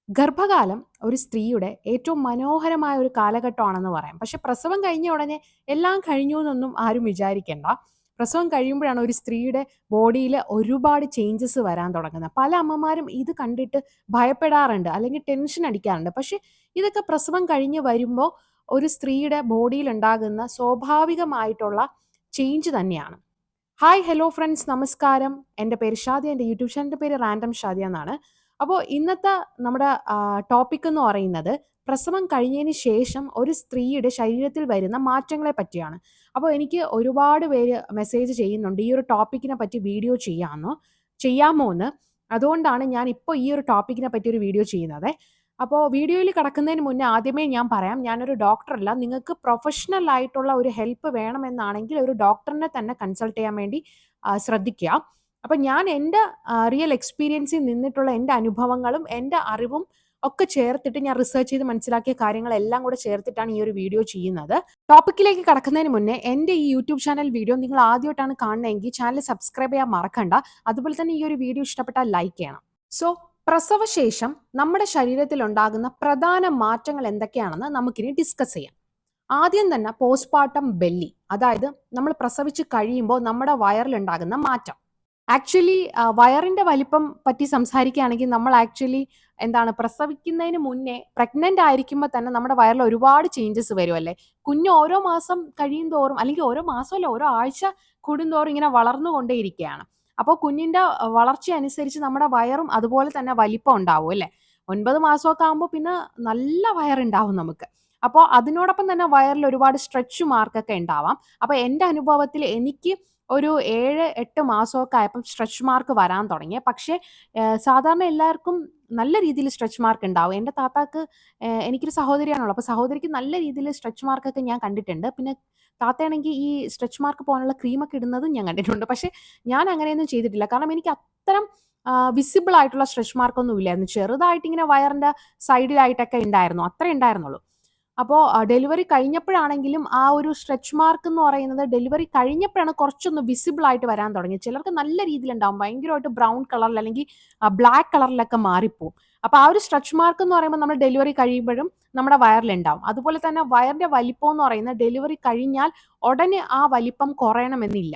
ഗർഭകാലം ഒരു സ്ത്രീയുടെ ഏറ്റവും മനോഹരമായ ഒരു കാലഘട്ടമാണെന്ന് പറയാം. പക്ഷെ പ്രസവം കഴിഞ്ഞ ഉടനെ എല്ലാം കഴിഞ്ഞു എന്നൊന്നും ആരും വിചാരിക്കേണ്ട. പ്രസവം കഴിയുമ്പോഴാണ് ഒരു സ്ത്രീയുടെ ബോഡിയിൽ ഒരുപാട് ചേഞ്ചസ് വരാൻ തുടങ്ങുന്നത്. പല അമ്മമാരും ഇത് കണ്ടിട്ട് ഭയപ്പെടാറുണ്ട്, അല്ലെങ്കിൽ ടെൻഷൻ അടിക്കാറുണ്ട്. പക്ഷെ ഇതൊക്കെ പ്രസവം കഴിഞ്ഞ് വരുമ്പോൾ ഒരു സ്ത്രീയുടെ ബോഡിയിൽ ഉണ്ടാകുന്ന സ്വാഭാവികമായിട്ടുള്ള ചേഞ്ച് തന്നെയാണ്. ഹായ്, ഹലോ ഫ്രണ്ട്സ്, നമസ്കാരം. എൻ്റെ പേര് ഷാദിയ. എൻ്റെ യൂട്യൂബ് ചാനലിൻ്റെ പേര് റാൻഡം ഷാദിയ എന്നാണ്. അപ്പോൾ ഇന്നത്തെ നമ്മുടെ ടോപ്പിക് എന്ന് പറയുന്നത് പ്രസവം കഴിഞ്ഞതിന് ശേഷം ഒരു സ്ത്രീയുടെ ശരീരത്തിൽ വരുന്ന മാറ്റങ്ങളെ പറ്റിയാണ്. അപ്പോൾ എനിക്ക് ഒരുപാട് പേര് മെസ്സേജ് ചെയ്യുന്നുണ്ട് ഈ ഒരു ടോപ്പിക്കിനെ പറ്റി വീഡിയോ ചെയ്യാമോ എന്ന്. അതുകൊണ്ടാണ് ഞാൻ ഇപ്പോൾ ഈ ഒരു ടോപ്പിക്കിനെ പറ്റി ഒരു വീഡിയോ ചെയ്യുന്നത്. അപ്പോൾ വീഡിയോയിൽ കടക്കുന്നതിന് മുന്നേ ആദ്യമേ ഞാൻ പറയാം, ഞാനൊരു ഡോക്ടറല്ല. നിങ്ങൾക്ക് പ്രൊഫഷണൽ ആയിട്ടുള്ള ഒരു ഹെൽപ്പ് വേണമെന്നാണെങ്കിൽ ഒരു ഡോക്ടറിനെ തന്നെ കൺസൾട്ട് ചെയ്യാൻ വേണ്ടി ശ്രദ്ധിക്കുക. അപ്പം ഞാൻ എൻ്റെ റിയൽ എക്സ്പീരിയൻസിൽ നിന്നിട്ടുള്ള എൻ്റെ അനുഭവങ്ങളും എൻ്റെ അറിവും ഒക്കെ ചേർത്തിട്ട് ഞാൻ റിസർച്ച് ചെയ്ത് മനസ്സിലാക്കിയ കാര്യങ്ങളെല്ലാം കൂടെ ചേർത്തിട്ടാണ് ഈ ഒരു വീഡിയോ ചെയ്യുന്നത്. ടോപ്പിക്കിലേക്ക് കടക്കുന്നതിന് മുന്നേ എൻ്റെ ഈ യൂട്യൂബ് ചാനൽ വീഡിയോ നിങ്ങൾ ആദ്യമായിട്ടാണ് കാണുന്നതെങ്കിൽ ചാനൽ സബ്സ്ക്രൈബ് ചെയ്യാൻ മറക്കണ്ട. അതുപോലെ തന്നെ ഈ ഒരു വീഡിയോ ഇഷ്ടപ്പെട്ടാൽ ലൈക്ക് ചെയ്യണം. സോ പ്രസവശേഷം നമ്മുടെ ശരീരത്തിൽ ഉണ്ടാകുന്ന പ്രധാന മാറ്റങ്ങൾ എന്തൊക്കെയാണെന്ന് നമുക്കിനി ഡിസ്കസ് ചെയ്യാം. ആദ്യം തന്നെ പോസ്റ്റ്പാർട്ടം ബെല്ലി, അതായത് നമ്മൾ പ്രസവിച്ച് കഴിയുമ്പോൾ നമ്മുടെ വയറിലുണ്ടാകുന്ന മാറ്റം. ആക്ച്വലി വയറിന്റെ വലിപ്പം പറ്റി സംസാരിക്കുകയാണെങ്കിൽ നമ്മൾ പ്രസവിക്കുന്നതിന് മുന്നേ പ്രഗ്നന്റ് ആയിരിക്കുമ്പോൾ തന്നെ നമ്മുടെ വയറിൽ ഒരുപാട് ചേഞ്ചസ് വരും അല്ലേ. കുഞ്ഞ് ഓരോ മാസം കഴിയും തോറും, അല്ലെങ്കിൽ ഓരോ മാസമല്ല, ഓരോ ആഴ്ച കൂടുന്തോറും ഇങ്ങനെ വളർന്നുകൊണ്ടേയിരിക്കുകയാണ്. അപ്പോൾ കുഞ്ഞിന്റെ വളർച്ച അനുസരിച്ച് നമ്മുടെ വയറും അതുപോലെ തന്നെ വലിപ്പം ഉണ്ടാവും അല്ലേ. 9 മാസമൊക്കെ ആകുമ്പോൾ പിന്നെ നല്ല വയറുണ്ടാവും നമുക്ക്. അപ്പോൾ അതിനോടൊപ്പം തന്നെ വയറിൽ ഒരുപാട് സ്ട്രെച്ച് മാർക്കൊക്കെ ഉണ്ടാവാം. അപ്പോൾ എൻ്റെ അനുഭവത്തിൽ എനിക്ക് ഒരു 7-8 മാസമൊക്കെ ആയപ്പം സ്ട്രെച്ച് മാർക്ക് വരാൻ തുടങ്ങി. പക്ഷേ സാധാരണ എല്ലാവർക്കും നല്ല രീതിയിൽ സ്ട്രെച്ച് മാർക്ക് ഉണ്ടാവും. എൻ്റെ താത്താക്ക്, എനിക്കൊരു സഹോദരിയാണുള്ളത്. അപ്പോൾ സഹോദരിക്ക് നല്ല രീതിയിൽ സ്ട്രെച്ച് മാർക്കൊക്കെ ഞാൻ കണ്ടിട്ടുണ്ട്. പിന്നെ താത്തയാണെങ്കിൽ ഈ സ്ട്രെച്ച് മാർക്ക് പോകാനുള്ള ക്രീമൊക്കെ ഇടുന്നതും ഞാൻ കണ്ടിട്ടുണ്ട്. പക്ഷേ ഞാൻ അങ്ങനെയൊന്നും ചെയ്തിട്ടില്ല. കാരണം എനിക്ക് അത്തരം വിസിബിൾ ആയിട്ടുള്ള സ്ട്രെച്ച് മാർക്കൊന്നും ഇല്ലായിരുന്നു. ചെറുതായിട്ട് ഇങ്ങനെ വയറിൻ്റെ സൈഡിലായിട്ടൊക്കെ ഉണ്ടായിരുന്നു, അത്രേ ഉണ്ടായിരുന്നുള്ളൂ. അപ്പോൾ ഡെലിവറി കഴിഞ്ഞപ്പോഴാണെങ്കിലും ആ ഒരു സ്ട്രെച്ച് മാർക്ക് എന്ന് പറയുന്നത് ഡെലിവറി കഴിഞ്ഞപ്പോഴാണ് കുറച്ചൊന്ന് വിസിബിൾ ആയിട്ട് വരാൻ തുടങ്ങിയത്. ചിലർക്ക് നല്ല രീതിയിലുണ്ടാവും, ഭയങ്കരമായിട്ട് ബ്രൗൺ കളറിൽ അല്ലെങ്കിൽ ബ്ലാക്ക് കളറിലൊക്കെ മാറിപ്പോവും. അപ്പോൾ ആ ഒരു സ്ട്രെച്ച് മാർക്ക് എന്ന് പറയുമ്പോൾ നമ്മൾ ഡെലിവറി കഴിയുമ്പോഴും നമ്മുടെ വയറിലുണ്ടാവും. അതുപോലെ തന്നെ വയറിന്റെ വലിപ്പം എന്ന് പറയുന്നത് ഡെലിവറി കഴിഞ്ഞാൽ ഉടനെ ആ വലിപ്പം കുറയണമെന്നില്ല.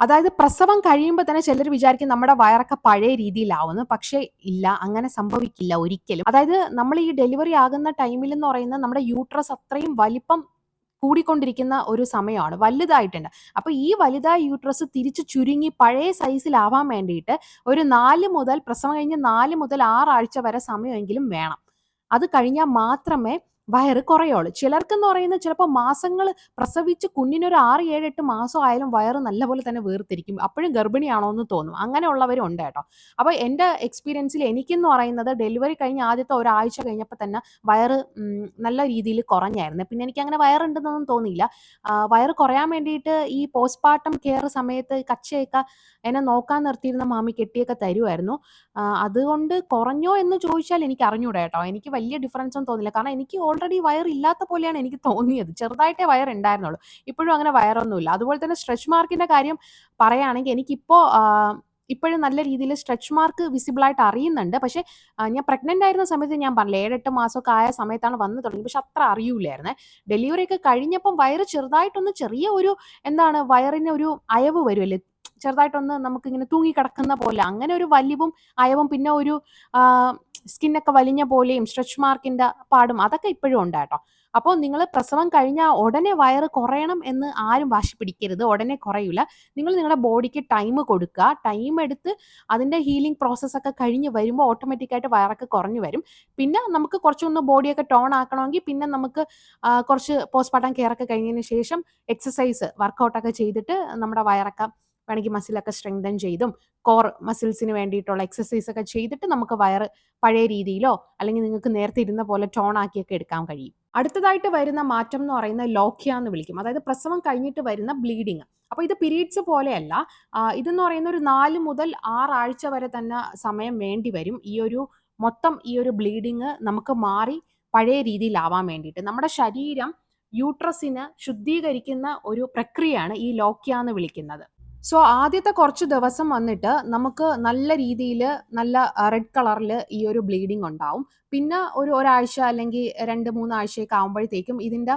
അതായത് പ്രസവം കഴിയുമ്പോൾ തന്നെ ചിലർ വിചാരിക്കും നമ്മുടെ വയറൊക്കെ പഴയ രീതിയിലാവുന്നു. പക്ഷേ ഇല്ല, അങ്ങനെ സംഭവിക്കില്ല ഒരിക്കലും. അതായത് നമ്മൾ ഈ ഡെലിവറി ആകുന്ന ടൈമിൽ എന്ന് പറയുന്നത് നമ്മുടെ യൂട്രസ് അത്രയും വലിപ്പം കൂടിക്കൊണ്ടിരിക്കുന്ന ഒരു സമയമാണ്, വലുതായിട്ടുണ്ട്. അപ്പൊ ഈ വലുതായ യൂട്രസ് തിരിച്ച് ചുരുങ്ങി പഴയ സൈസിലാവാൻ വേണ്ടിയിട്ട് ഒരു പ്രസവം കഴിഞ്ഞ് 4 മുതൽ 6 ആഴ്ച വരെ സമയമെങ്കിലും വേണം. അത് കഴിഞ്ഞാൽ മാത്രമേ വയറ് കുറയുള്ളൂ. ചിലർക്കെന്ന് പറയുന്നത് ചിലപ്പോൾ മാസങ്ങൾ പ്രസവിച്ച് കുഞ്ഞിനൊരു 6, 7, 8 മാസം ആയാലും വയറ് നല്ലപോലെ തന്നെ വീർത്തിരിക്കും. അപ്പോഴും ഗർഭിണിയാണോ എന്ന് തോന്നും. അങ്ങനെയുള്ളവരും ഉണ്ട് കേട്ടോ. അപ്പോൾ എൻ്റെ എക്സ്പീരിയൻസിൽ എനിക്കെന്ന് പറയുന്നത് ഡെലിവറി കഴിഞ്ഞ് ആദ്യത്തെ ഒരാഴ്ച കഴിഞ്ഞപ്പോൾ തന്നെ വയറ് നല്ല രീതിയിൽ കുറഞ്ഞായിരുന്നു. പിന്നെ എനിക്കങ്ങനെ വയറുണ്ടെന്നൊന്നും തോന്നിയില്ല. വയറ് കുറയാൻ വേണ്ടിയിട്ട് ഈ പോസ്റ്റ്പാർട്ടം കെയർ സമയത്ത് കച്ചയൊക്കെ എന്നെ നോക്കാൻ നിർത്തിയിരുന്ന മാമി കെട്ടിയൊക്കെ തരുമായിരുന്നു. അതുകൊണ്ട് കുറഞ്ഞോ എന്ന് ചോദിച്ചാൽ എനിക്ക് അറിഞ്ഞൂടാ കേട്ടോ. എനിക്ക് വലിയ ഡിഫറൻസ് ഒന്നും തോന്നില്ല. കാരണം എനിക്ക് ഓൾറെഡി വയറില്ലാത്ത പോലെയാണ് എനിക്ക് തോന്നിയത്. ചെറുതായിട്ടേ വയറുണ്ടായിരുന്നുള്ളൂ. ഇപ്പോഴും അങ്ങനെ വയറൊന്നുമില്ല. അതുപോലെ തന്നെ സ്ട്രെച്ച് മാർക്കിന്റെ കാര്യം പറയുകയാണെങ്കിൽ എനിക്കിപ്പോൾ ഇപ്പോഴും നല്ല രീതിയിൽ സ്ട്രെച്ച് മാർക്ക് വിസിബിൾ ആയിട്ട് അറിയുന്നുണ്ട്. പക്ഷേ ഞാൻ പ്രഗ്നന്റ് ആയിരുന്ന സമയത്ത് ഞാൻ പറഞ്ഞില്ലേ, 7-8 മാസമൊക്കെ ആയ സമയത്താണ് വന്നു തുടങ്ങി. പക്ഷെ അത്ര അറിയൂലായിരുന്നേ. ഡെലിവറി ഒക്കെ കഴിഞ്ഞപ്പം വയറ് ചെറുതായിട്ടൊന്ന് ചെറിയ ഒരു വയറിന് ഒരു അയവ് വരുമല്ലേ, ചെറുതായിട്ടൊന്ന് നമുക്കിങ്ങനെ തൂങ്ങിക്കിടക്കുന്ന പോലെ, അങ്ങനെ ഒരു വലിവും അയവും പിന്നെ ഒരു സ്കിന്നൊക്കെ വലിഞ്ഞ പോലെയും സ്ട്രെച്ച് മാർക്കിന്റെ പാടും അതൊക്കെ ഇപ്പോഴും ഉണ്ട് കേട്ടോ. അപ്പോൾ നിങ്ങൾ പ്രസവം കഴിഞ്ഞാൽ ഉടനെ വയറ് കുറയണം എന്ന് ആരും വാശി പിടിക്കരുത്. ഉടനെ കുറയില്ല. നിങ്ങൾ നിങ്ങളുടെ ബോഡിക്ക് ടൈം കൊടുക്കുക. ടൈം എടുത്ത് അതിൻ്റെ ഹീലിംഗ് പ്രോസസ്സൊക്കെ കഴിഞ്ഞ് വരുമ്പോൾ ഓട്ടോമാറ്റിക്കായിട്ട് വയറൊക്കെ കുറഞ്ഞു വരും. പിന്നെ നമുക്ക് കുറച്ചൊന്ന് ബോഡിയൊക്കെ ടോൺ ആക്കണമെങ്കിൽ പിന്നെ നമുക്ക് കുറച്ച് പോസ്റ്റ്പാർട്ടം കെയർ ഒക്കെ കഴിഞ്ഞതിന് ശേഷം എക്സസൈസ് വർക്കൗട്ടൊക്കെ ചെയ്തിട്ട് നമ്മുടെ വയറൊക്കെ വേണമെങ്കിൽ മസിലൊക്കെ സ്ട്രെങ്തൻ ചെയ്തും കോർ മസിൽസിന് വേണ്ടിയിട്ടുള്ള എക്സസൈസ് ഒക്കെ ചെയ്തിട്ട് നമുക്ക് വയറ് പഴയ രീതിയിലോ അല്ലെങ്കിൽ നിങ്ങൾക്ക് നേരത്തെ ഇരുന്ന പോലെ ടോൺ ആക്കിയൊക്കെ എടുക്കാൻ കഴിയും. അടുത്തതായിട്ട് വരുന്ന മാറ്റം എന്ന് പറയുന്നത് ലോക്കിയ എന്ന് വിളിക്കും. അതായത് പ്രസവം കഴിഞ്ഞിട്ട് വരുന്ന ബ്ലീഡിങ്. അപ്പോൾ ഇത് പീരീഡ്സ് പോലെയല്ല. ഇതെന്ന് പറയുന്ന ഒരു 4 മുതൽ 6 ആഴ്ച വരെ തന്നെ സമയം വേണ്ടി വരും ഈ ഒരു ബ്ലീഡിങ് നമുക്ക് മാറി പഴയ രീതിയിലാവാൻ വേണ്ടിയിട്ട്. നമ്മുടെ ശരീരം യൂട്രസിന് ശുദ്ധീകരിക്കുന്ന ഒരു പ്രക്രിയയാണ് ഈ ലോക്കിയ എന്ന് വിളിക്കുന്നത്. സോ ആദ്യത്തെ കുറച്ച് ദിവസം വന്നിട്ട് നമുക്ക് നല്ല രീതിയിൽ നല്ല റെഡ് കളറിൽ ഈ ഒരു ബ്ലീഡിങ് ഉണ്ടാവും. പിന്നെ ഒരാഴ്ച അല്ലെങ്കിൽ 2, 3 ആഴ്ചയൊക്കെ ആകുമ്പോഴത്തേക്കും ഇതിൻ്റെ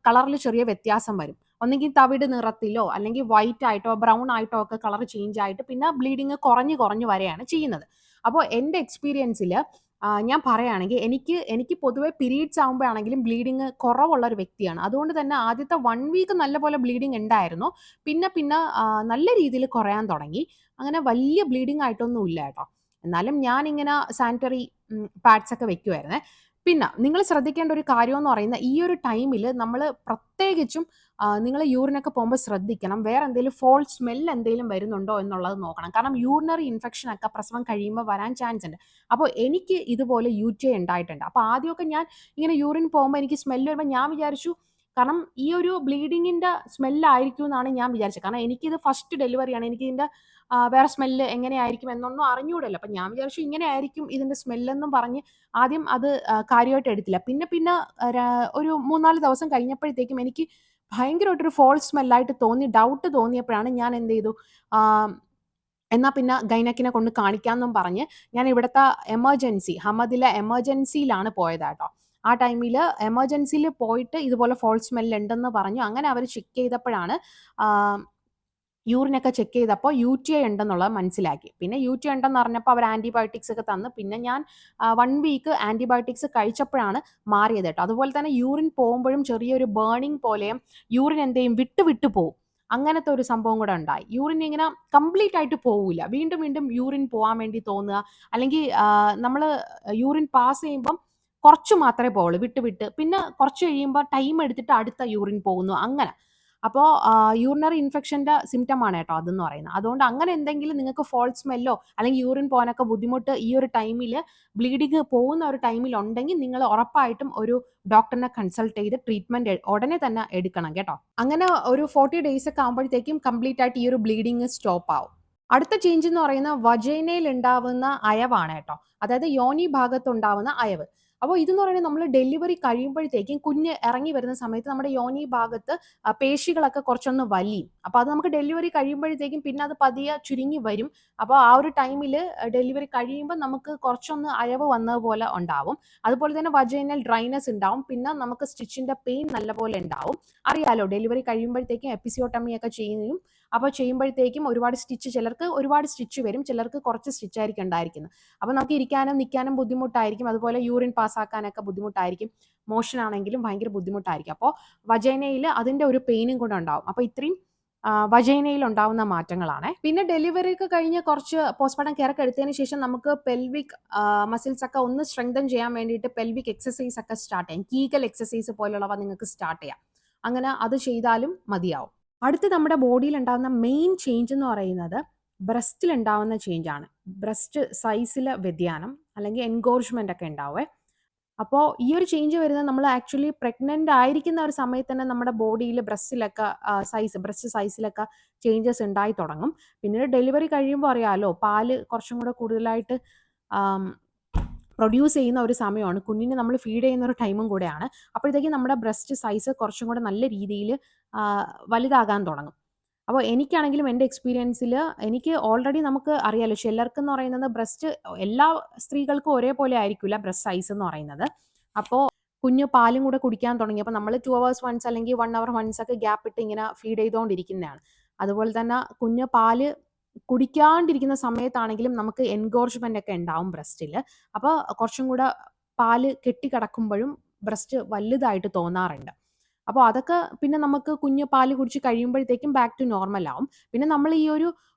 കളറിൽ ചെറിയ വ്യത്യാസം വരും. ഒന്നെങ്കിൽ തവിട് നിറത്തിലോ അല്ലെങ്കിൽ വൈറ്റ് ആയിട്ടോ ബ്രൗൺ ആയിട്ടോ ഒക്കെ കളർ ചേഞ്ച് ആയിട്ട് പിന്നെ ബ്ലീഡിങ് കുറഞ്ഞ് കുറഞ്ഞ് വരെയാണ് ചെയ്യുന്നത്. അപ്പോൾ എൻ്റെ എക്സ്പീരിയൻസിൽ ഞാൻ പറയുകയാണെങ്കിൽ എനിക്ക് പൊതുവെ പീരീഡ്സ് ആകുമ്പോഴാണെങ്കിലും ബ്ലീഡിങ് കുറവുള്ള ഒരു വ്യക്തിയാണ്. അതുകൊണ്ട് തന്നെ ആദ്യത്തെ 1 വീക്ക് നല്ലപോലെ ബ്ലീഡിങ് ഉണ്ടായിരുന്നു. പിന്നെ പിന്നെ നല്ല രീതിയിൽ കുറയാൻ തുടങ്ങി. അങ്ങനെ വലിയ ബ്ലീഡിങ് ആയിട്ടൊന്നും ഇല്ല കേട്ടോ. എന്നാലും ഞാനിങ്ങനെ സാനിറ്ററി പാഡ്സ് ഒക്കെ വെക്കുമായിരുന്നേ. പിന്നെ നിങ്ങൾ ശ്രദ്ധിക്കേണ്ട ഒരു കാര്യം എന്ന് പറയുന്നത് ഈ ഒരു ടൈമിൽ നമ്മൾ പ്രത്യേകിച്ചും നിങ്ങൾ യൂറിനൊക്കെ പോകുമ്പോൾ ശ്രദ്ധിക്കണം. വേറെ എന്തെങ്കിലും ഫോൾ സ്മെൽ എന്തെങ്കിലും വരുന്നുണ്ടോ എന്നുള്ളത് നോക്കണം. കാരണം യൂറിനറി ഇൻഫെക്ഷൻ ഒക്കെ പ്രസവം കഴിയുമ്പോൾ വരാൻ ചാൻസ് ഉണ്ട്. അപ്പോൾ എനിക്ക് ഇതുപോലെ UTI ഉണ്ടായിട്ടുണ്ട്. അപ്പോൾ ആദ്യമൊക്കെ ഞാൻ ഇങ്ങനെ യൂറിൻ പോകുമ്പോൾ എനിക്ക് സ്മെല്ല് വരുമ്പോൾ ഞാൻ വിചാരിച്ചു കാരണം ഈ ഒരു ബ്ലീഡിങ്ങിൻ്റെ സ്മെല്ലായിരിക്കും എന്നാണ് ഞാൻ വിചാരിച്ചത്. കാരണം എനിക്കിത് ഫസ്റ്റ് ഡെലിവറിയാണ്. എനിക്കിതിൻ്റെ വേറെ സ്മെല്ല് എങ്ങനെയായിരിക്കും എന്നൊന്നും അറിഞ്ഞുകൂടല്ലോ. അപ്പം ഞാൻ വിചാരിച്ചു ഇങ്ങനെ ആയിരിക്കും ഇതിൻ്റെ സ്മെല്ലെന്നും പറഞ്ഞ് ആദ്യം അത് കാര്യമായിട്ട് എടുത്തില്ല. പിന്നെ പിന്നെ ഒരു 3, 4 ദിവസം കഴിഞ്ഞപ്പോഴത്തേക്കും എനിക്ക് ഭയങ്കരമായിട്ടൊരു ഫോൾ സ്മെല്ലായിട്ട് തോന്നി. ഡൗട്ട് തോന്നിയപ്പോഴാണ് ഞാൻ എന്ത് ചെയ്തു, എന്നാൽ പിന്നെ ഗൈനക്കിനെ കൊണ്ട് കാണിക്കാമെന്നും പറഞ്ഞ് ഞാൻ ഇവിടുത്തെ ഹമദിലെ എമർജൻസിയിലാണ് പോയത് കേട്ടോ. ആ ടൈമിൽ എമർജൻസിയിൽ പോയിട്ട് ഇതുപോലെ ഫോൾ സ്മെൽ ഉണ്ടെന്ന് പറഞ്ഞു. അങ്ങനെ അവർ ചെക്ക് ചെയ്തപ്പോഴാണ് യൂറിനൊക്കെ ചെക്ക് ചെയ്തപ്പോൾ UTI ഉണ്ടെന്നുള്ളത് മനസ്സിലാക്കി. പിന്നെ UTI ഉണ്ടെന്ന് അറിഞ്ഞപ്പോൾ അവർ ആൻറ്റിബയോട്ടിക്സ് ഒക്കെ തന്ന് പിന്നെ ഞാൻ 1 വീക്ക് ആൻറ്റിബയോട്ടിക്സ് കഴിച്ചപ്പോഴാണ് മാറിയത് കേട്ടോ. അതുപോലെ തന്നെ യൂറിൻ പോകുമ്പോഴും ചെറിയൊരു ബേണിംഗ് പോലെയും യൂറിൻ എന്ത് ചെയ്യും വിട്ട് പോകും. അങ്ങനത്തെ ഒരു സംഭവം കൂടെ ഉണ്ടായി. യൂറിൻ ഇങ്ങനെ കംപ്ലീറ്റ് ആയിട്ട് പോവില്ല. വീണ്ടും വീണ്ടും യൂറിൻ പോകാൻ വേണ്ടി തോന്നുക. അല്ലെങ്കിൽ നമ്മൾ യൂറിൻ പാസ് ചെയ്യുമ്പം കുറച്ച് മാത്രമേ പോവുള്ളൂ വിട്ട്. പിന്നെ കുറച്ച് കഴിയുമ്പോൾ ടൈം എടുത്തിട്ട് അടുത്ത യൂറിൻ പോകുന്നു അങ്ങനെ. അപ്പോൾ യൂറിനറി ഇൻഫെക്ഷൻ്റെ സിംറ്റമാണ് കേട്ടോ അതെന്ന് പറയുന്നത്. അതുകൊണ്ട് അങ്ങനെ എന്തെങ്കിലും നിങ്ങൾക്ക് ഫോൾ സ്മെല്ലോ അല്ലെങ്കിൽ യൂറിൻ പോകാനൊക്കെ ബുദ്ധിമുട്ട് ഈ ഒരു ടൈമിൽ ബ്ലീഡിങ് പോകുന്ന ഒരു ടൈമിൽ ഉണ്ടെങ്കിൽ നിങ്ങൾ ഉറപ്പായിട്ടും ഒരു ഡോക്ടറിനെ കൺസൾട്ട് ചെയ്ത് ട്രീറ്റ്മെൻറ്റ് ഉടനെ തന്നെ എടുക്കണം കേട്ടോ. അങ്ങനെ ഒരു 40 ഡേയ്സ് ഒക്കെ ആകുമ്പോഴത്തേക്കും കംപ്ലീറ്റ് ആയിട്ട് ഈ ഒരു ബ്ലീഡിങ് സ്റ്റോപ്പ് ആവും. അടുത്ത ചേഞ്ച് എന്ന് പറയുന്നത് വജൈനയിൽ ഉണ്ടാവുന്ന അയവാണ് കേട്ടോ. അതായത് യോനി ഭാഗത്തുണ്ടാവുന്ന അയവ്. അപ്പോൾ ഇതെന്ന് പറയുന്നത് നമ്മൾ ഡെലിവറി കഴിയുമ്പോഴത്തേക്കും കുഞ്ഞ് ഇറങ്ങി വരുന്ന സമയത്ത് നമ്മുടെ യോനി ഭാഗത്ത് പേശികളൊക്കെ കുറച്ചൊന്ന് വലിയും. അപ്പോൾ അത് നമുക്ക് ഡെലിവറി കഴിയുമ്പോഴത്തേക്കും പിന്നെ അത് പതിയെ ചുരുങ്ങി വരും. അപ്പോൾ ആ ഒരു ടൈമിൽ ഡെലിവറി കഴിയുമ്പോൾ നമുക്ക് കുറച്ചൊന്ന് അയവ് വന്നതുപോലെ ഉണ്ടാവും. അതുപോലെ തന്നെ വജൈനൽ ഡ്രൈനസ് ഉണ്ടാവും. പിന്നെ നമുക്ക് സ്റ്റിച്ചിൻ്റെ പെയിൻ നല്ലപോലെ ഉണ്ടാവും. അറിയാലോ ഡെലിവറി കഴിയുമ്പോഴത്തേക്കും എപ്പിസിയോട്ടമി ഒക്കെ ചെയ്യും. അപ്പോൾ ചെയ്യുമ്പോഴത്തേക്കും ചിലർക്ക് ഒരുപാട് സ്റ്റിച്ച് വരും, ചിലർക്ക് കുറച്ച് സ്റ്റിച്ചായിരിക്കും ഉണ്ടായിരിക്കുന്നത്. അപ്പോൾ നമുക്ക് ഇരിക്കാനും നിൽക്കാനും ബുദ്ധിമുട്ടായിരിക്കും. അതുപോലെ യൂറിൻ പാസ്സാക്കാനൊക്കെ ബുദ്ധിമുട്ടായിരിക്കും. മോഷൻ ആണെങ്കിലും ഭയങ്കര ബുദ്ധിമുട്ടായിരിക്കും. അപ്പോൾ വജൈനയിൽ അതിൻ്റെ ഒരു പെയിനും കൂടെ ഉണ്ടാവും. അപ്പോൾ ഇത്രയും വജൈനയിൽ ഉണ്ടാവുന്ന മാറ്റങ്ങളാണ്. പിന്നെ ഡെലിവറി ഒക്കെ കഴിഞ്ഞ് കുറച്ച് പോസ്റ്റ്മോർട്ടം കെയർ ഒക്കെ എടുത്തതിന് ശേഷം നമുക്ക് പെൽവിക് മസിൽസ് ഒക്കെ ഒന്ന് സ്ട്രെങ്തൻ ചെയ്യാൻ വേണ്ടിയിട്ട് പെൽവിക് എക്സസൈസ് ഒക്കെ സ്റ്റാർട്ട് ചെയ്യാം. കീഗൽ എക്സസൈസ് പോലുള്ളവ നിങ്ങൾക്ക് സ്റ്റാർട്ട് ചെയ്യാം. അങ്ങനെ അത് ചെയ്താലും മതിയാവും. അടുത്ത് നമ്മുടെ ബോഡിയിൽ ഉണ്ടാകുന്ന മെയിൻ ചേഞ്ച് എന്ന് പറയുന്നത് ബ്രസ്റ്റിൽ ഉണ്ടാവുന്ന ചേഞ്ചാണ്. ബ്രസ്റ്റ് സൈസിലെ വ്യതിയാനം അല്ലെങ്കിൽ എൻഗോർജ്മെൻ്റ് ഒക്കെ ഉണ്ടാവേ. അപ്പോൾ ഈ ഒരു ചേഞ്ച് വരുന്നത് നമ്മൾ ആക്ച്വലി പ്രഗ്നൻ്റ് ആയിരിക്കുന്ന ഒരു സമയത്ത് തന്നെ നമ്മുടെ ബോഡിയിൽ ബ്രസ്റ്റ് സൈസിലൊക്കെ ചേഞ്ചസ് ഉണ്ടായി തുടങ്ങും. പിന്നീട് ഡെലിവറി കഴിയുമ്പോൾ അറിയാമല്ലോ പാല് കുറച്ചും കൂടെ കൂടുതലായിട്ട് പ്രൊഡ്യൂസ് ചെയ്യുന്ന ഒരു സമയമാണ്. കുഞ്ഞിന് നമ്മൾ ഫീഡ് ചെയ്യുന്ന ഒരു ടൈമും കൂടെയാണ്. അപ്പോഴത്തേക്കും നമ്മുടെ ബ്രസ്റ്റ് സൈസ് കുറച്ചും കൂടെ നല്ല രീതിയിൽ വലുതാകാൻ തുടങ്ങും. അപ്പോൾ എനിക്കാണെങ്കിലും എൻ്റെ എക്സ്പീരിയൻസിൽ എനിക്ക് ഓൾറെഡി നമുക്ക് അറിയാലോ ചിലർക്കെന്ന് പറയുന്നത് ബ്രസ്റ്റ് എല്ലാ സ്ത്രീകൾക്കും ഒരേപോലെ ആയിരിക്കില്ല ബ്രസ്റ്റ് സൈസ് എന്ന് പറയുന്നത്. അപ്പോൾ കുഞ്ഞ് പാലും കൂടെ കുടിക്കാൻ തുടങ്ങിയപ്പോൾ നമ്മൾ 2 hours once അല്ലെങ്കിൽ 1 hour once ഒക്കെ ഗ്യാപ്പ് ഇട്ട് ഇങ്ങനെ ഫീഡ് ചെയ്തുകൊണ്ടിരിക്കുന്നതാണ്. അതുപോലെ തന്നെ കുഞ്ഞ് പാല് കുടിക്കാണ്ടിരിക്കുന്ന സമയത്താണെങ്കിലും നമുക്ക് എൻഗോർജ്മെൻ്റ് ഒക്കെ ഉണ്ടാവും ബ്രസ്റ്റിൽ. അപ്പോൾ കുറച്ചും കൂടെ പാല് കെട്ടിക്കിടക്കുമ്പോഴും ബ്രസ്റ്റ് വലുതായിട്ട് തോന്നാറുണ്ട്. അപ്പോൾ അതൊക്കെ പിന്നെ നമുക്ക് കുഞ്ഞ് പാല് കുടിച്ച് കഴിയുമ്പോഴത്തേക്കും ബാക്ക് ടു നോർമൽ ആവും. പിന്നെ നമ്മൾ ഈ ഒരു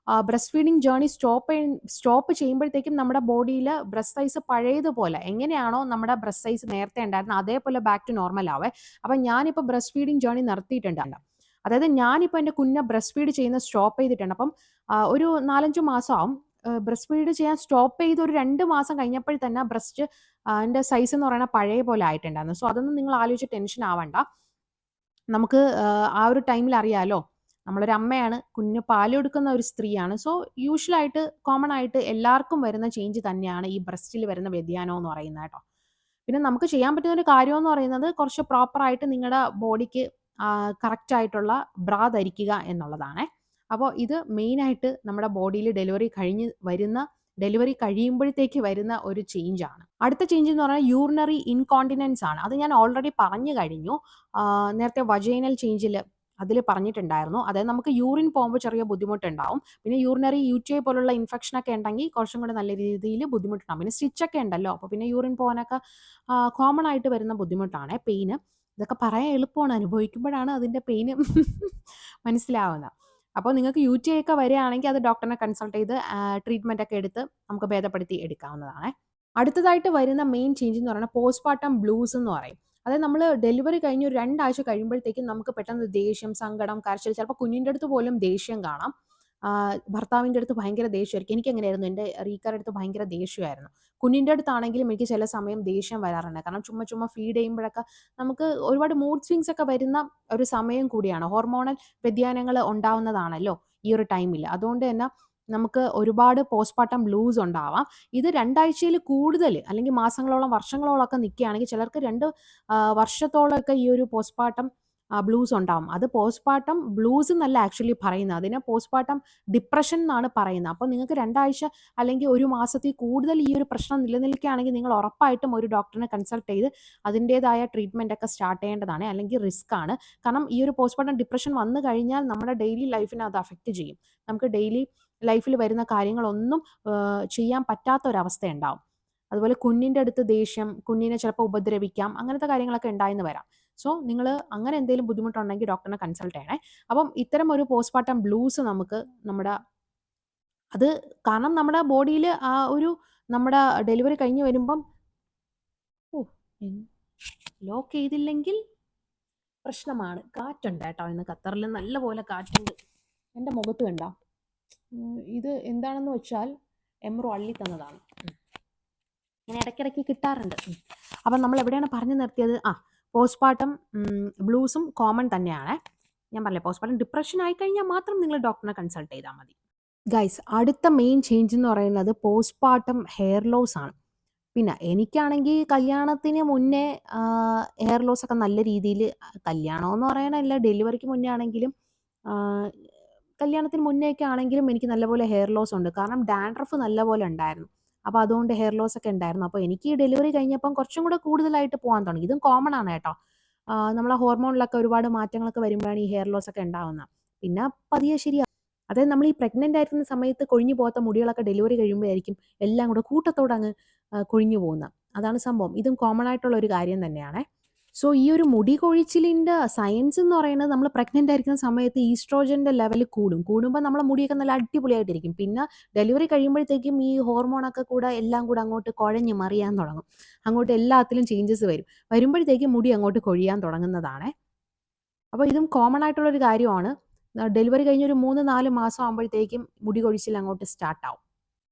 ബ്രസ്റ്റ് ഫീഡിങ് ജേർണി സ്റ്റോപ്പ് ചെയ്യുമ്പോഴത്തേക്കും നമ്മുടെ ബോഡിയിൽ ബ്രസ്റ്റ് സൈസ് പഴയതുപോലെ എങ്ങനെയാണോ നമ്മുടെ ബ്രസ്റ്റ് സൈസ് നേരത്തെ ഉണ്ടായിരുന്നത് അതേപോലെ ബാക്ക് ടു നോർമൽ ആവേ. അപ്പം ഞാനിപ്പോൾ ബ്രസ്റ്റ് ഫീഡിങ് ജേർണി നിർത്തിയിട്ടുണ്ട്. അതായത് ഞാനിപ്പോൾ എൻ്റെ കുഞ്ഞ് ബ്രസ്റ്റ് ഫീഡ് ചെയ്യുന്നത് സ്റ്റോപ്പ് ചെയ്തിട്ടുണ്ട്. അപ്പം ഒരു 4-5 മാസമാവും ബ്രസ്റ്റ് ഫീഡ് ചെയ്യാൻ സ്റ്റോപ്പ് ചെയ്ത് ഒരു 2 മാസം കഴിഞ്ഞപ്പോൾ തന്നെ ബ്രസ്റ്റ് എൻ്റെ സൈസ് എന്ന് പറയുന്നത് പഴയ പോലെ ആയിട്ടുണ്ടായിരുന്നു. സോ അതൊന്നും നിങ്ങൾ ആലോചിച്ച് ടെൻഷൻ ആവണ്ട. നമുക്ക് ആ ഒരു ടൈമിൽ അറിയാലോ നമ്മളൊരു അമ്മയാണ്, കുഞ്ഞ് പാല് കൊടുക്കുന്ന ഒരു സ്ത്രീയാണ്. സോ യൂഷ്വലായിട്ട് കോമൺ ആയിട്ട് എല്ലാവർക്കും വരുന്ന ചേഞ്ച് തന്നെയാണ് ഈ ബ്രസ്റ്റിൽ വരുന്ന വ്യതിയാനം എന്ന് പറയുന്നത് കേട്ടോ. പിന്നെ നമുക്ക് ചെയ്യാൻ പറ്റുന്ന ഒരു കാര്യം എന്ന് പറയുന്നത് കുറച്ച് പ്രോപ്പറായിട്ട് നിങ്ങളുടെ ബോഡിക്ക് കറക്റ്റ് ആയിട്ടുള്ള ബ്രാ ധരിക്കുക എന്നുള്ളതാണ്. അപ്പോൾ ഇത് മെയിനായിട്ട് നമ്മുടെ ബോഡിയിൽ ഡെലിവറി കഴിയുമ്പോഴത്തേക്ക് വരുന്ന ഒരു ചേഞ്ചാണ്. അടുത്ത ചേഞ്ച് എന്ന് പറഞ്ഞാൽ യൂറിനറി ഇൻകോണ്ടിനൻസ് ആണ്. അത് ഞാൻ ഓൾറെഡി പറഞ്ഞു കഴിഞ്ഞു. നേരത്തെ വജൈനൽ ചേഞ്ചിൽ അതിൽ പറഞ്ഞിട്ടുണ്ടായിരുന്നു. അതായത് നമുക്ക് യൂറിൻ പോകുമ്പോൾ ചെറിയ ബുദ്ധിമുട്ടുണ്ടാവും. പിന്നെ യൂറിനറി യുടിഐ പോലുള്ള ഇൻഫെക്ഷനൊക്കെ ഉണ്ടെങ്കിൽ കുറച്ചും കൂടെ നല്ല രീതിയിൽ ബുദ്ധിമുട്ടുണ്ടാവും. പിന്നെ സ്റ്റിച്ചൊക്കെ ഉണ്ടല്ലോ, അപ്പോൾ പിന്നെ യൂറിൻ പോകാനൊക്കെ കോമൺ ആയിട്ട് വരുന്ന ബുദ്ധിമുട്ടാണ് പെയിന്. ഇതൊക്കെ പറയാൻ എളുപ്പമാണ്, അനുഭവിക്കുമ്പോഴാണ് അതിൻ്റെ പെയിന് മനസ്സിലാവുന്നത്. അപ്പോൾ നിങ്ങൾക്ക് യുടിഐ ഒക്കെ വരികയാണെങ്കിൽ അത് ഡോക്ടറിനെ കൺസൾട്ട് ചെയ്ത് ട്രീറ്റ്മെൻ്റ് ഒക്കെ എടുത്ത് നമുക്ക് ഭേദപ്പെടുത്തി എടുക്കാവുന്നതാണ്. അടുത്തതായിട്ട് വരുന്ന മെയിൻ ചേഞ്ച് എന്ന് പറയുന്നത് പോസ്റ്റ്പാർട്ടം ബ്ലൂസ് എന്ന് പറയും. അതായത് നമ്മൾ ഡെലിവറി കഴിഞ്ഞ് ഒരു 2 ആഴ്ച കഴിയുമ്പോഴത്തേക്കും നമുക്ക് പെട്ടെന്ന് ദേഷ്യം, സങ്കടം, കരച്ചിൽ, ചിലപ്പോൾ കുഞ്ഞിൻ്റെ അടുത്ത് പോലും ദേഷ്യം കാണാം. ഭർത്താവിൻ്റെ അടുത്ത് ഭയങ്കര ദേഷ്യമായിരിക്കും. എനിക്കങ്ങനെയായിരുന്നു. എൻ്റെ റീക്കയുടെ അടുത്ത് ഭയങ്കര ദേഷ്യമായിരുന്നു. കുഞ്ഞിൻ്റെ അടുത്താണെങ്കിലും എനിക്ക് ചില സമയം ദേഷ്യം വരാറുണ്ട്. കാരണം ചുമ്മാ ഫീഡ് ചെയ്യുമ്പോഴൊക്കെ നമുക്ക് ഒരുപാട് മൂഡ് സ്വിങ്സ് ഒക്കെ വരുന്ന ഒരു സമയം കൂടിയാണ്. ഹോർമോണൽ വ്യതിയാനങ്ങൾ ഉണ്ടാവുന്നതാണല്ലോ ഈ ഒരു ടൈമിൽ. അതുകൊണ്ട് തന്നെ നമുക്ക് ഒരുപാട് പോസ്റ്റ്പാർട്ടം ബ്ലൂസ് ഉണ്ടാവാം. ഇത് 2 ആഴ്ചയിൽ കൂടുതൽ അല്ലെങ്കിൽ മാസങ്ങളോളം, വർഷങ്ങളോളം ഒക്കെ നിൽക്കുകയാണെങ്കിൽ ചിലർക്ക് 2 വർഷത്തോളമൊക്കെ ഈ ഒരു പോസ്റ്റ്പാർട്ടം ബ്ലൂസ് ഉണ്ടാവും. അത് പോസ്റ്റ്പാർട്ടം ബ്ലൂസ് എന്നല്ല ആക്ച്വലി പറയുന്നത്. അതിനെ പോസ്റ്റ്പാർട്ടം ഡിപ്രഷൻ എന്നാണ് പറയുന്നത്. അപ്പോൾ നിങ്ങൾക്ക് 2 ആഴ്ച അല്ലെങ്കിൽ 1 മാസത്തിൽ കൂടുതൽ ഈ ഒരു പ്രശ്നം നിലനിൽക്കുകയാണെങ്കിൽ നിങ്ങൾ ഉറപ്പായിട്ടും ഒരു ഡോക്ടറിനെ കൺസൾട്ട് ചെയ്ത് അതിൻ്റേതായ ട്രീറ്റ്മെൻ്റ് ഒക്കെ സ്റ്റാർട്ട് ചെയ്യേണ്ടതാണ്. അല്ലെങ്കിൽ റിസ്ക് ആണ്. കാരണം ഈ ഒരു പോസ്റ്റ്പാർട്ടം ഡിപ്രഷൻ വന്നു കഴിഞ്ഞാൽ നമ്മുടെ ഡെയിലി ലൈഫിനെ അത് അഫക്റ്റ് ചെയ്യും. നമുക്ക് ഡെയിലി ലൈഫിൽ വരുന്ന കാര്യങ്ങളൊന്നും ചെയ്യാൻ പറ്റാത്തൊരവസ്ഥ ഉണ്ടാവും. അതുപോലെ കുഞ്ഞിൻ്റെ അടുത്ത് ദേഷ്യം, കുഞ്ഞിനെ ചിലപ്പോൾ ഉപദ്രവിക്കാം, അങ്ങനത്തെ കാര്യങ്ങളൊക്കെ ഉണ്ടായെന്ന് വരാം. സോ നിങ്ങൾ അങ്ങനെ എന്തെങ്കിലും ബുദ്ധിമുട്ടുണ്ടെങ്കിൽ ഡോക്ടറിനെ കൺസൾട്ട് ചെയ്യണേ. അപ്പം ഇത്തരം ഒരു പോസ്റ്റ്പാർട്ടം ബ്ലൂസ് നമുക്ക് അത് കാരണം നമ്മുടെ ബോഡിയിൽ നമ്മുടെ ഡെലിവറി കഴിഞ്ഞ് വരുമ്പം ലോക്ക് ചെയ്തില്ലെങ്കിൽ പ്രശ്നമാണ്. കാറ്റുണ്ട് കേട്ടോ, ഇന്ന് ഖത്തറിൽ നല്ല പോലെ കാറ്റുണ്ട്. എൻ്റെ മുഖത്ത് കണ്ടോ? ഇത് എന്താണെന്ന് വെച്ചാൽ എംറോ അള്ളി തന്നതാണ്. ഇങ്ങനെ ഇടയ്ക്കിടയ്ക്ക് കിട്ടാറുണ്ട്. അപ്പം നമ്മൾ എവിടെയാണ് പറഞ്ഞു നിർത്തിയത്? പോസ്റ്റ്പാർട്ടം ബ്ലൂസും കോമൺ തന്നെയാണ്. ഞാൻ പറഞ്ഞില്ലേ, പോസ്റ്റ്പാർട്ടം ഡിപ്രഷൻ ആയിക്കഴിഞ്ഞാൽ മാത്രം നിങ്ങൾ ഡോക്ടറിനെ കൺസൾട്ട് ചെയ്താൽ മതി. ഗൈസ്, അടുത്ത മെയിൻ ചേഞ്ച് എന്ന് പറയുന്നത് പോസ്റ്റ്പാർട്ടം ഹെയർ ലോസ് ആണ്. പിന്നെ എനിക്കാണെങ്കിൽ കല്യാണത്തിന് മുന്നേ ഹെയർ ലോസ് ഒക്കെ നല്ല രീതിയിൽ, കല്യാണമെന്ന് പറയാനല്ല, ഡെലിവറിക്ക് മുന്നേ ആണെങ്കിലും കല്യാണത്തിന് മുന്നേ ഒക്കെ ആണെങ്കിലും എനിക്ക് നല്ലപോലെ ഹെയർ ലോസ് ഉണ്ട്. കാരണം ഡാൻഡ്രഫ് നല്ലപോലെ ഉണ്ടായിരുന്നു. അപ്പോൾ അതുകൊണ്ട് ഹെയർ ലോസ് ഒക്കെ ഉണ്ടായിരുന്നു. അപ്പോൾ എനിക്ക് ഈ ഡെലിവറി കഴിഞ്ഞപ്പം കുറച്ചും കൂടെ കൂടുതലായിട്ട് പോകാൻ തുടങ്ങി. ഇതും കോമൺ ആണ് കേട്ടോ. നമ്മളെ ഹോർമോണിലൊക്കെ ഒരുപാട് മാറ്റങ്ങളൊക്കെ വരുമ്പോഴാണ് ഈ ഹെയർ ലോസ് ഒക്കെ ഉണ്ടാവുന്നത്. പിന്നെ പതിയെ ശരിയാവും. അതായത് നമ്മൾ ഈ പ്രഗ്നൻ്റ് ആയിരിക്കുന്ന സമയത്ത് കൊഴിഞ്ഞു പോകാത്ത മുടികളൊക്കെ ഡെലിവറി കഴിയുമ്പോഴായിരിക്കും എല്ലാം കൂടെ കൂട്ടത്തോടെ അങ്ങ് കൊഴിഞ്ഞു പോകുന്നത്. അതാണ് സംഭവം. ഇതും കോമൺ ആയിട്ടുള്ള ഒരു കാര്യം തന്നെയാണ്. സോ ഈ ഒരു മുടി കൊഴിച്ചിലിൻ്റെ സയൻസ് എന്ന് പറയുന്നത്, നമ്മൾ പ്രഗ്നൻ്റ് ആയിരിക്കുന്ന സമയത്ത് ഈസ്ട്രോജൻ്റെ ലെവൽ കൂടുമ്പോൾ നമ്മളെ മുടിയൊക്കെ നല്ല അടിപൊളിയായിട്ടിരിക്കും. പിന്നെ ഡെലിവറി കഴിയുമ്പോഴത്തേക്കും ഈ ഹോർമോണൊക്കെ കൂടെ എല്ലാം കൂടെ അങ്ങോട്ട് കുഴഞ്ഞ് മറിയാൻ തുടങ്ങും. അങ്ങോട്ട് എല്ലാത്തിലും ചേഞ്ചസ് വരുമ്പോഴത്തേക്കും മുടി അങ്ങോട്ട് കൊഴിയാൻ തുടങ്ങുന്നതാണ്. അപ്പോൾ ഇതും കോമൺ ആയിട്ടുള്ളൊരു കാര്യമാണ്. ഡെലിവറി കഴിഞ്ഞൊരു 3-4 മാസം ആകുമ്പോഴത്തേക്കും മുടി കൊഴിച്ചിൽ അങ്ങോട്ട് സ്റ്റാർട്ടാവും.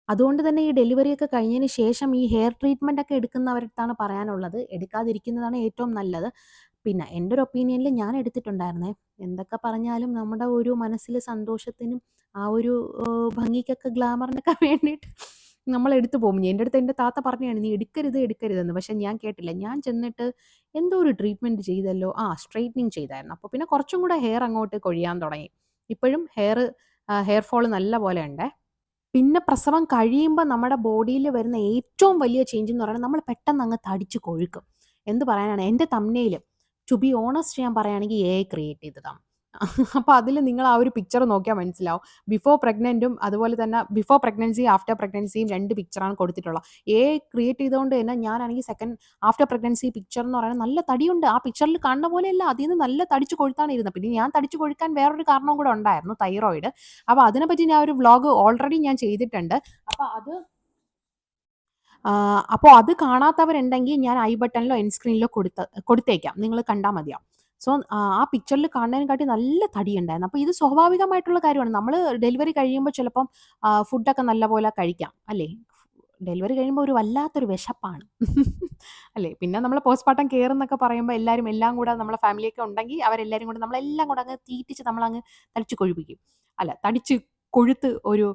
അതുകൊണ്ട് തന്നെ ഈ ഡെലിവറിയൊക്കെ കഴിഞ്ഞതിന് ശേഷം ഈ ഹെയർ ട്രീറ്റ്മെൻ്റ് ഒക്കെ എടുക്കുന്നവരടുത്താണ് പറയാനുള്ളത്, എടുക്കാതിരിക്കുന്നതാണ് ഏറ്റവും നല്ലത്. പിന്നെ എൻ്റെ ഒരു ഒപ്പീനിയനിൽ ഞാൻ എടുത്തിട്ടുണ്ടായിരുന്നേ. എന്തൊക്കെ പറഞ്ഞാലും നമ്മുടെ ഒരു മനസ്സിൽ സന്തോഷത്തിനും ആ ഒരു ഭംഗിക്കൊക്കെ ഗ്ലാമറിനൊക്കെ വേണ്ടിയിട്ട് നമ്മൾ എടുത്തു പോകും. എൻ്റെ അടുത്ത് എൻ്റെ താത്ത പറഞ്ഞതാണ്, നീ എടുക്കരുതെന്ന്. പക്ഷെ ഞാൻ കേട്ടില്ല. ഞാൻ ചെന്നിട്ട് എന്തോ ഒരു ട്രീറ്റ്മെൻറ്റ് ചെയ്തല്ലോ, സ്ട്രെയിറ്റനിങ് ചെയ്തായിരുന്നു. അപ്പോൾ പിന്നെ കുറച്ചും കൂടെ ഹെയർ അങ്ങോട്ട് കൊഴിയാൻ തുടങ്ങി. ഇപ്പോഴും ഹെയർ ഫോൾ നല്ല പോലെ ഉണ്ട്. പിന്നെ പ്രസവം കഴിയുമ്പോൾ നമ്മുടെ ബോഡിയിൽ വരുന്ന ഏറ്റവും വലിയ ചേഞ്ച് എന്ന് പറയുന്നത്, നമ്മൾ പെട്ടെന്ന് അങ്ങ് തടിച്ച് കൊഴുക്കും. എന്ത് പറയാനാണ്, എൻ്റെ തംബ്നെയിൽ ടു ബി ഓണസ്റ്റ് ഞാൻ പറയുകയാണെങ്കിൽ AI ക്രിയേറ്റ് ചെയ്തതാണ്. അപ്പോൾ അതിൽ നിങ്ങൾ ആ ഒരു പിക്ചർ നോക്കിയാൽ മനസ്സിലാവും. ബിഫോർ പ്രഗ്നൻറ്റും അതുപോലെ തന്നെ ബിഫോർ പ്രഗ്നൻസി ആഫ്റ്റർ പ്രഗ്നൻസിയും 2 പിക്ചറാണ് കൊടുത്തിട്ടുള്ളത്. AI ക്രിയേറ്റ് ചെയ്തുകൊണ്ട് തന്നെ ഞാനാണെങ്കിൽ ആഫ്റ്റർ പ്രഗ്നൻസി പിക്ചർ എന്ന് പറയുന്നത് നല്ല തടിയുണ്ട്. ആ പിക്ചറിൽ കാണുന്ന പോലെയല്ല, അതിൽ നിന്ന് നല്ല തടിച്ച് കൊഴുത്താണ് ഇരുന്നത്. പിന്നെ ഞാൻ തടിച്ച് കൊഴുക്കാൻ വേറൊരു കാരണവും കൂടെ ഉണ്ടായിരുന്നു, തൈറോയിഡ്. അപ്പോൾ അതിനെപ്പറ്റി ഞാൻ ഒരു വ്ളോഗ് ഓൾറെഡി ഞാൻ ചെയ്തിട്ടുണ്ട്. അപ്പോൾ അത് കാണാത്തവരുണ്ടെങ്കിൽ ഞാൻ ഐ ബട്ടണിലോ എൻ സ്ക്രീനിലോ കൊടുത്തേക്കാം, നിങ്ങൾ കണ്ടാൽ മതിയാവും. സോ ആ പിക്ചറിൽ കാണുന്നതിനെക്കാട്ടി നല്ല തടി ഉണ്ടായിരുന്നു. അപ്പോൾ ഇത് സ്വാഭാവികമായിട്ടുള്ള കാര്യമാണ്. നമ്മൾ ഡെലിവറി കഴിയുമ്പോൾ ചിലപ്പം ഫുഡൊക്കെ നല്ലപോലെ കഴിക്കാം അല്ലേ? ഡെലിവറി കഴിയുമ്പോൾ ഒരു വല്ലാത്തൊരു വിശപ്പാണ് അല്ലേ? പിന്നെ നമ്മൾ പോസ്റ്റ്പാർട്ടം കെയർ എന്നൊക്കെ പറയുമ്പോൾ എല്ലാവരും എല്ലാം കൂടെ, നമ്മളെ ഫാമിലിയൊക്കെ ഉണ്ടെങ്കിൽ അവരെല്ലാവരും കൂടെ നമ്മളെല്ലാം കൂടെ അങ്ങ് തീറ്റിച്ച് നമ്മളങ്ങ് തടിച്ച് കൊഴുപ്പിക്കും. തടിച്ച് കൊഴുത്ത് ഒരു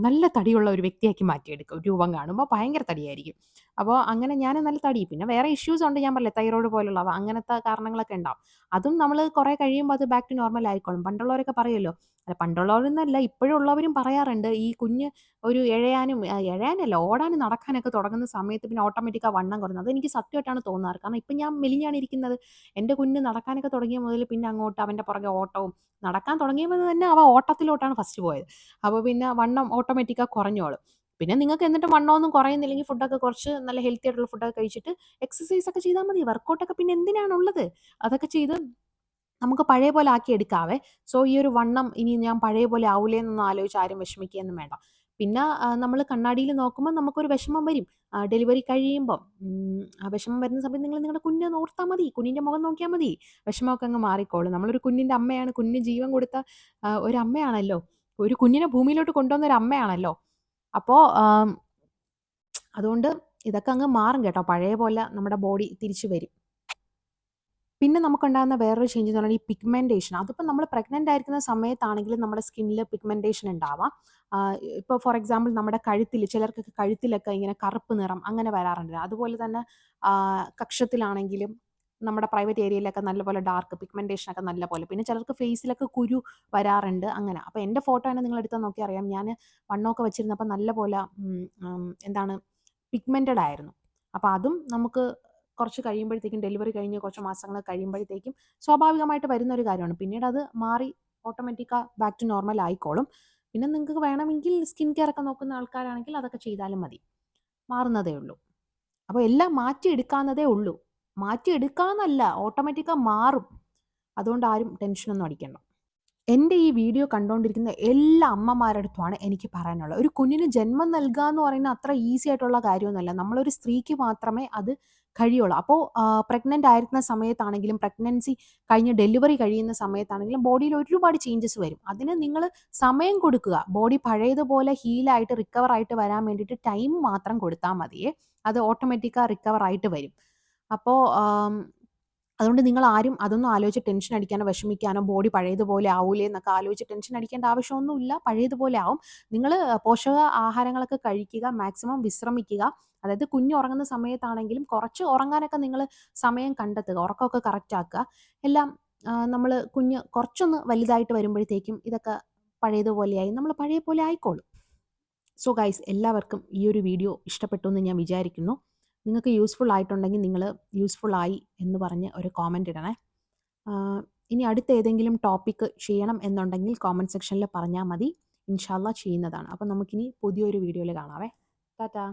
നല്ല തടിയുള്ള ഒരു വ്യക്തിയാക്കി മാറ്റിയെടുക്കും. രൂപം കാണുമ്പോൾ ഭയങ്കര തടിയായിരിക്കും. അപ്പോൾ അങ്ങനെ ഞാൻ നല്ല തടി. പിന്നെ വേറെ ഇഷ്യൂസ് ഉണ്ട്, ഞാൻ പറഞ്ഞില്ലേ തൈറോയ്ഡ് പോലുള്ളവ, അങ്ങനത്തെ കാരണങ്ങളൊക്കെ ഉണ്ടാവും. അതും നമ്മൾ കുറേ കഴിയുമ്പോൾ അത് ബാക്ക് ടു നോർമൽ ആയിക്കോളും. പണ്ടുള്ളവരൊക്കെ പറയുമല്ലോ, അല്ല പണ്ടുള്ളവരെന്നല്ല ഇപ്പോഴും ഉള്ളവരും പറയാറുണ്ട്, ഈ കുഞ്ഞ് ഒരു എഴയാനല്ല ഓടാനും നടക്കാനൊക്കെ തുടങ്ങുന്ന സമയത്ത് പിന്നെ ഓട്ടോമാറ്റിക്കാ വണ്ണം കുറയുന്നത്. അതെനിക്ക് സത്യമായിട്ടാണ് തോന്നാറ്. കാരണം ഇപ്പം ഞാൻ മെലിഞ്ഞാണ് ഇരിക്കുന്നത്. എൻ്റെ കുഞ്ഞ് നടക്കാനൊക്കെ തുടങ്ങിയ മുതൽ പിന്നെ അങ്ങോട്ട് അവൻ്റെ പുറകെ ഓട്ടവും, നടക്കാൻ തുടങ്ങിയപ്പോൾ തന്നെ അവ ഓട്ടത്തിലോട്ടാണ് ഫസ്റ്റ് പോയത്. അപ്പോൾ പിന്നെ വണ്ണം ഓട്ടോമാറ്റിക്കാ കുറഞ്ഞോളും. പിന്നെ നിങ്ങൾക്ക് എന്നിട്ട് വണ്ണമൊന്നും കുറയുന്നില്ലെങ്കിൽ ഫുഡൊക്കെ കുറച്ച് നല്ല ഹെൽത്തി ആയിട്ടുള്ള ഫുഡൊക്കെ കഴിച്ചിട്ട് എക്സസൈസ് ഒക്കെ ചെയ്താൽ മതി. വർക്കൗട്ടൊക്കെ പിന്നെ എന്തിനാണുള്ളത്? അതൊക്കെ ചെയ്ത് നമുക്ക് പഴയ പോലെ ആക്കി എടുക്കാവേ. സോ ഈ ഒരു വണ്ണം ഇനി ഞാൻ പഴയ പോലെ ആവൂലേ എന്നൊന്നും ആലോചിച്ച് ആരും വിഷമിക്കുകയൊന്നും വേണ്ട. പിന്നെ നമ്മൾ കണ്ണാടിയിൽ നോക്കുമ്പോൾ നമുക്കൊരു വിഷമം വരും. ഡെലിവറി കഴിയുമ്പം ആ വിഷമം വരുന്ന സമയത്ത് നിങ്ങൾ നിങ്ങളുടെ കുഞ്ഞിനെ ഓർത്താൽ മതി. കുഞ്ഞിൻ്റെ മുഖം നോക്കിയാൽ മതി. വിഷമമൊക്കെ അങ്ങ് മാറിക്കോളും. നമ്മളൊരു കുഞ്ഞിൻ്റെ അമ്മയാണ്. കുഞ്ഞിന് ജീവൻ കൊടുത്ത ഒരു അമ്മയാണല്ലോ. ഒരു കുഞ്ഞിനെ ഭൂമിയിലോട്ട് കൊണ്ടുവന്ന ഒരു അമ്മയാണല്ലോ. അപ്പോൾ അതുകൊണ്ട് ഇതൊക്കെ അങ്ങ് മാറും കേട്ടോ. പഴയ പോലെ നമ്മുടെ ബോഡി തിരിച്ചു വരും. പിന്നെ നമുക്കുണ്ടാകുന്ന വേറൊരു ചേഞ്ച് എന്ന് പറഞ്ഞാൽ ഈ പിഗ്മെന്റേഷൻ. അതിപ്പോൾ നമ്മൾ പ്രഗ്നന്റ് ആയിരിക്കുന്ന സമയത്താണെങ്കിലും നമ്മുടെ സ്കിന്നിൽ പിഗ്മെന്റേഷൻ ഉണ്ടാവാം. ഇപ്പോൾ ഫോർ എക്സാമ്പിൾ നമ്മുടെ കഴുത്തിൽ, ചിലർക്കൊക്കെ കഴുത്തിലൊക്കെ ഇങ്ങനെ കറുപ്പ് നിറം അങ്ങനെ വരാറുണ്ട്. അതുപോലെ തന്നെ കക്ഷത്തിലാണെങ്കിലും നമ്മുടെ പ്രൈവറ്റ് ഏരിയയിലൊക്കെ നല്ലപോലെ ഡാർക്ക് പിഗ്മെന്റേഷൻ ഒക്കെ നല്ലപോലെ. പിന്നെ ചിലർക്ക് ഫേസിലൊക്കെ കുരു വരാറുണ്ട് അങ്ങനെ. അപ്പോൾ എൻ്റെ ഫോട്ടോ തന്നെ നിങ്ങൾ എടുത്താൽ നോക്കി അറിയാം. ഞാൻ വണ്ണമൊക്കെ വെച്ചിരുന്നപ്പോൾ നല്ലപോലെ എന്താണ് പിഗ്മെന്റഡ് ആയിരുന്നു. അപ്പോൾ അതും നമുക്ക് കുറച്ച് കഴിയുമ്പോഴത്തേക്കും, ഡെലിവറി കഴിഞ്ഞ് കുറച്ച് മാസങ്ങൾ കഴിയുമ്പോഴത്തേക്കും സ്വാഭാവികമായിട്ട് വരുന്ന ഒരു കാര്യമാണ്. പിന്നീട് അത് മാറി ഓട്ടോമാറ്റിക്കാ ബാക്ക് ടു നോർമൽ ആയിക്കോളും. പിന്നെ നിങ്ങൾക്ക് വേണമെങ്കിൽ സ്കിൻ കെയർ ഒക്കെ നോക്കുന്ന ആൾക്കാരാണെങ്കിൽ അതൊക്കെ ചെയ്താലും മതി. മാറുന്നതേ ഉള്ളൂ. അപ്പോൾ എല്ലാം മാറ്റിയെടുക്കാവുന്നതേ ഉള്ളൂ. മാറ്റിയെടുക്കാമെന്നല്ല, ഓട്ടോമാറ്റിക്കാ മാറും. അതുകൊണ്ട് ആരും ടെൻഷനൊന്നും അടിക്കണ്ട. എൻ്റെ ഈ വീഡിയോ കണ്ടുകൊണ്ടിരിക്കുന്ന എല്ലാ അമ്മമാരുടെ അടുത്തുമാണ് എനിക്ക് പറയാനുള്ളത്. ഒരു കുഞ്ഞിന് ജന്മം നൽകുക എന്ന് പറയുന്നത് അത്ര ഈസി ആയിട്ടുള്ള കാര്യമൊന്നുമല്ല. നമ്മളൊരു സ്ത്രീക്ക് മാത്രമേ അത് കഴിയുള്ളൂ. അപ്പോൾ പ്രഗ്നൻ്റ് ആയിരിക്കുന്ന സമയത്താണെങ്കിലും പ്രഗ്നൻസി കഴിഞ്ഞ് ഡെലിവറി കഴിയുന്ന സമയത്താണെങ്കിലും ബോഡിയിൽ ഒരുപാട് ചേഞ്ചസ് വരും. അതിന് നിങ്ങൾ സമയം കൊടുക്കുക. ബോഡി പഴയതുപോലെ ഹീലായിട്ട് റിക്കവർ ആയിട്ട് വരാൻ വേണ്ടിയിട്ട് ടൈം മാത്രം കൊടുത്താൽ മതിയേ. അത് ഓട്ടോമാറ്റിക്കാ റിക്കവർ ആയിട്ട് വരും. അപ്പോൾ അതുകൊണ്ട് നിങ്ങൾ ആരും അതൊന്നും ആലോചിച്ച് ടെൻഷൻ അടിക്കാനോ വിഷമിക്കാനോ ബോഡി പഴയതുപോലെ ആവൂലേ എന്നൊക്കെ ആലോചിച്ച് ടെൻഷൻ അടിക്കേണ്ട ആവശ്യമൊന്നുമില്ല. പഴയതുപോലെ ആവും. നിങ്ങൾ പോഷക ആഹാരങ്ങളൊക്കെ കഴിക്കുക, മാക്സിമം വിശ്രമിക്കുക. അതായത് കുഞ്ഞ് ഉറങ്ങുന്ന സമയത്താണെങ്കിലും കുറച്ച് ഉറങ്ങാനൊക്കെ നിങ്ങൾ സമയം കണ്ടെത്തുക. ഉറക്കമൊക്കെ കറക്റ്റ് ആക്കുക. എല്ലാം നമ്മൾ കുഞ്ഞ് കുറച്ചൊന്ന് വലുതായിട്ട് വരുമ്പോഴത്തേക്കും ഇതൊക്കെ പഴയതുപോലെയായി നമ്മൾ പഴയ പോലെ ആയിക്കോളും. സോ ഗൈസ്, എല്ലാവർക്കും ഈ ഒരു വീഡിയോ ഇഷ്ടപ്പെട്ടു എന്ന് ഞാൻ വിചാരിക്കുന്നു. നിങ്ങൾക്ക് യൂസ്ഫുൾ ആയിട്ടുണ്ടെങ്കിൽ നിങ്ങൾ യൂസ്ഫുൾ ആയി എന്ന് പറഞ്ഞ് ഒരു കോമൻറ്റ് ഇടണേ. ഇനി അടുത്ത ഏതെങ്കിലും ടോപ്പിക്ക് ചെയ്യണം എന്നുണ്ടെങ്കിൽ കോമൻറ്റ് സെക്ഷനിൽ പറഞ്ഞാൽ മതി. ഇൻഷാ അള്ളാ ചെയ്യുന്നതാണ്. അപ്പോൾ നമുക്കിനി പുതിയൊരു വീഡിയോയിൽ കാണാവേ. ടാറ്റാ.